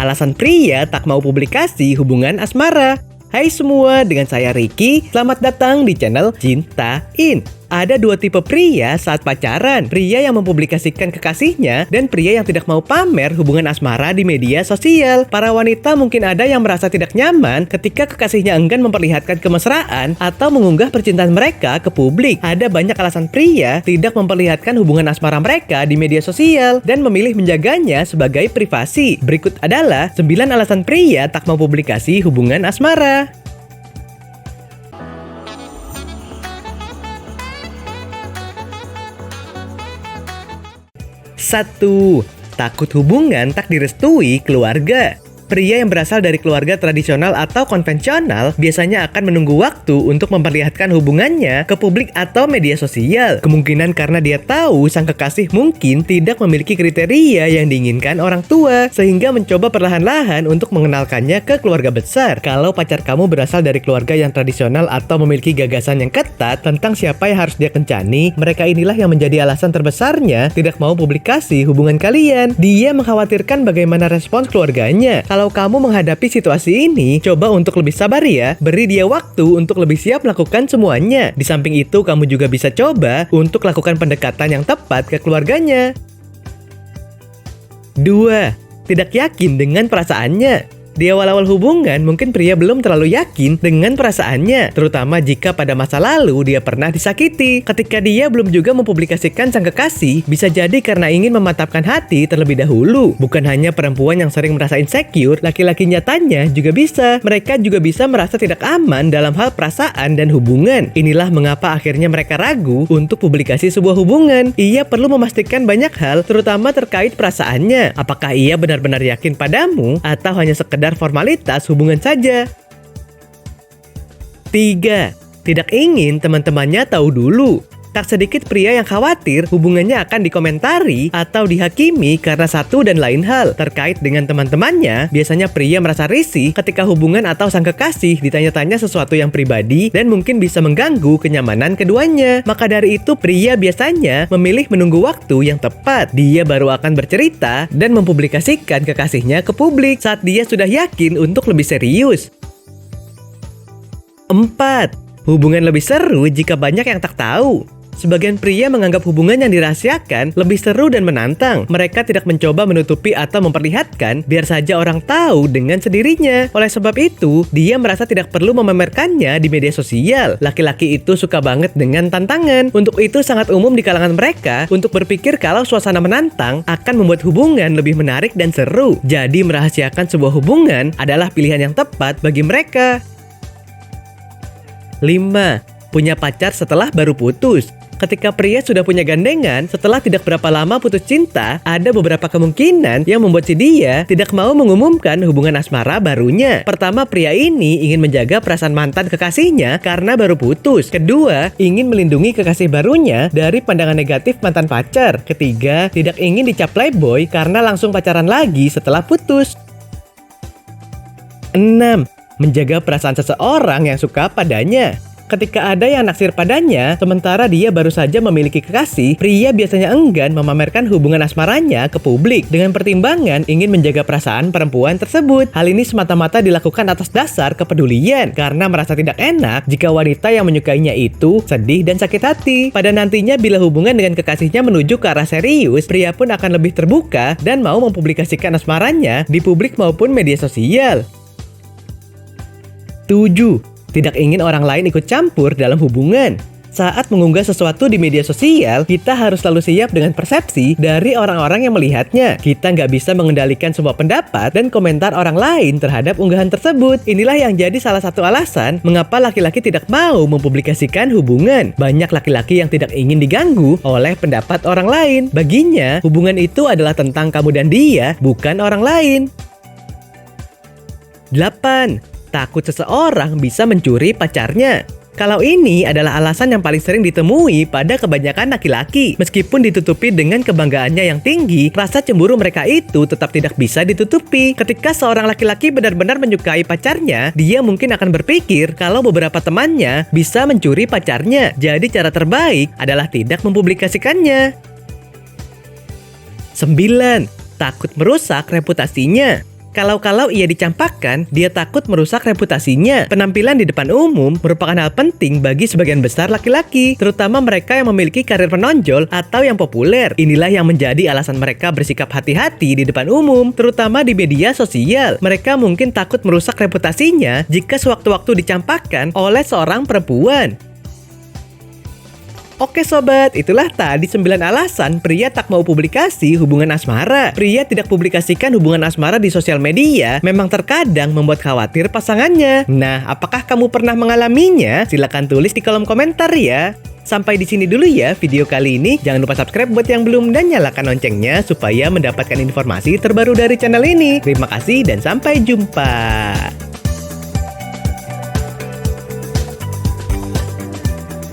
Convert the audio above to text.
Alasan pria tak mau publikasi hubungan asmara. Hai semua, dengan saya Ricky. Selamat datang di channel Cintain. Ada dua tipe pria saat pacaran. Pria yang mempublikasikan kekasihnya dan pria yang tidak mau pamer hubungan asmara di media sosial. Para wanita mungkin ada yang merasa tidak nyaman ketika kekasihnya enggan memperlihatkan kemesraan atau mengunggah percintaan mereka ke publik. Ada banyak alasan pria tidak memperlihatkan hubungan asmara mereka di media sosial dan memilih menjaganya sebagai privasi. Berikut adalah 9 alasan pria tak mau publikasi hubungan asmara. 1. Takut hubungan tak direstui keluarga. Pria yang berasal dari keluarga tradisional atau konvensional biasanya akan menunggu waktu untuk memperlihatkan hubungannya ke publik atau media sosial. Kemungkinan karena dia tahu sang kekasih mungkin tidak memiliki kriteria yang diinginkan orang tua, sehingga mencoba perlahan-lahan untuk mengenalkannya ke keluarga besar. Kalau pacar kamu berasal dari keluarga yang tradisional atau memiliki gagasan yang ketat tentang siapa yang harus dia kencani, mereka inilah yang menjadi alasan terbesarnya tidak mau publikasi hubungan kalian. Dia mengkhawatirkan bagaimana respons keluarganya. Kalau kamu menghadapi situasi ini, coba untuk lebih sabar ya. Beri dia waktu untuk lebih siap melakukan semuanya. Di samping itu, kamu juga bisa coba untuk lakukan pendekatan yang tepat ke keluarganya. 2. Tidak yakin dengan perasaannya. Di awal-awal hubungan, mungkin pria belum terlalu yakin dengan perasaannya, terutama jika pada masa lalu dia pernah disakiti. Ketika dia belum juga mempublikasikan sang kekasih, bisa jadi karena ingin memantapkan hati terlebih dahulu. Bukan hanya perempuan yang sering merasa insecure, laki-laki nyatanya juga bisa. Mereka juga bisa merasa tidak aman dalam hal perasaan dan hubungan. Inilah mengapa akhirnya mereka ragu untuk publikasi sebuah hubungan. Ia perlu memastikan banyak hal, terutama terkait perasaannya. Apakah ia benar-benar yakin padamu atau hanya sekedar formalitas hubungan saja? 3. Tidak ingin teman-temannya tahu dulu. Tak sedikit pria yang khawatir hubungannya akan dikomentari atau dihakimi karena satu dan lain hal. Terkait dengan teman-temannya, biasanya pria merasa risih ketika hubungan atau sang kekasih ditanya-tanya sesuatu yang pribadi dan mungkin bisa mengganggu kenyamanan keduanya. Maka dari itu, pria biasanya memilih menunggu waktu yang tepat. Dia baru akan bercerita dan mempublikasikan kekasihnya ke publik saat dia sudah yakin untuk lebih serius. 4. Hubungan lebih seru jika banyak yang tak tahu. Sebagian pria menganggap hubungan yang dirahasiakan lebih seru dan menantang. Mereka tidak mencoba menutupi atau memperlihatkan, biar saja orang tahu dengan sendirinya. Oleh sebab itu, dia merasa tidak perlu memamerkannya di media sosial. Laki-laki itu suka banget dengan tantangan. Untuk itu sangat umum di kalangan mereka untuk berpikir kalau suasana menantang akan membuat hubungan lebih menarik dan seru. Jadi merahasiakan sebuah hubungan adalah pilihan yang tepat bagi mereka. 5. Punya pacar setelah baru putus. Ketika pria sudah punya gandengan, setelah tidak berapa lama putus cinta, ada beberapa kemungkinan yang membuat si dia tidak mau mengumumkan hubungan asmara barunya. Pertama, pria ini ingin menjaga perasaan mantan kekasihnya karena baru putus. Kedua, ingin melindungi kekasih barunya dari pandangan negatif mantan pacar. Ketiga, tidak ingin dicap playboy karena langsung pacaran lagi setelah putus. 6. Menjaga perasaan seseorang yang suka padanya. Ketika ada yang naksir padanya, sementara dia baru saja memiliki kekasih, pria biasanya enggan memamerkan hubungan asmaranya ke publik dengan pertimbangan ingin menjaga perasaan perempuan tersebut. Hal ini semata-mata dilakukan atas dasar kepedulian karena merasa tidak enak jika wanita yang menyukainya itu sedih dan sakit hati. Pada nantinya bila hubungan dengan kekasihnya menuju ke arah serius, pria pun akan lebih terbuka dan mau mempublikasikan asmaranya di publik maupun media sosial. 7. Tidak ingin orang lain ikut campur dalam hubungan. Saat mengunggah sesuatu di media sosial, kita harus selalu siap dengan persepsi dari orang-orang yang melihatnya. Kita nggak bisa mengendalikan semua pendapat dan komentar orang lain terhadap unggahan tersebut. Inilah yang jadi salah satu alasan mengapa laki-laki tidak mau mempublikasikan hubungan. Banyak laki-laki yang tidak ingin diganggu oleh pendapat orang lain. Baginya, hubungan itu adalah tentang kamu dan dia, bukan orang lain. 8. Takut seseorang bisa mencuri pacarnya. Kalau ini adalah alasan yang paling sering ditemui pada kebanyakan laki-laki. Meskipun ditutupi dengan kebanggaannya yang tinggi, rasa cemburu mereka itu tetap tidak bisa ditutupi. Ketika seorang laki-laki benar-benar menyukai pacarnya, dia mungkin akan berpikir kalau beberapa temannya bisa mencuri pacarnya. Jadi cara terbaik adalah tidak mempublikasikannya. 9. Takut merusak reputasinya. Kalau ia dicampakkan, dia takut merusak reputasinya. Penampilan di depan umum merupakan hal penting bagi sebagian besar laki-laki, terutama mereka yang memiliki karir menonjol atau yang populer. Inilah yang menjadi alasan mereka bersikap hati-hati di depan umum, terutama di media sosial. Mereka mungkin takut merusak reputasinya jika sewaktu-waktu dicampakkan oleh seorang perempuan. Oke sobat, itulah tadi 9 alasan pria tak mau publikasi hubungan asmara. Pria tidak publikasikan hubungan asmara di sosial media memang terkadang membuat khawatir pasangannya. Nah, apakah kamu pernah mengalaminya? Silahkan tulis di kolom komentar ya. Sampai di sini dulu ya video kali ini. Jangan lupa subscribe buat yang belum dan nyalakan loncengnya supaya mendapatkan informasi terbaru dari channel ini. Terima kasih dan sampai jumpa.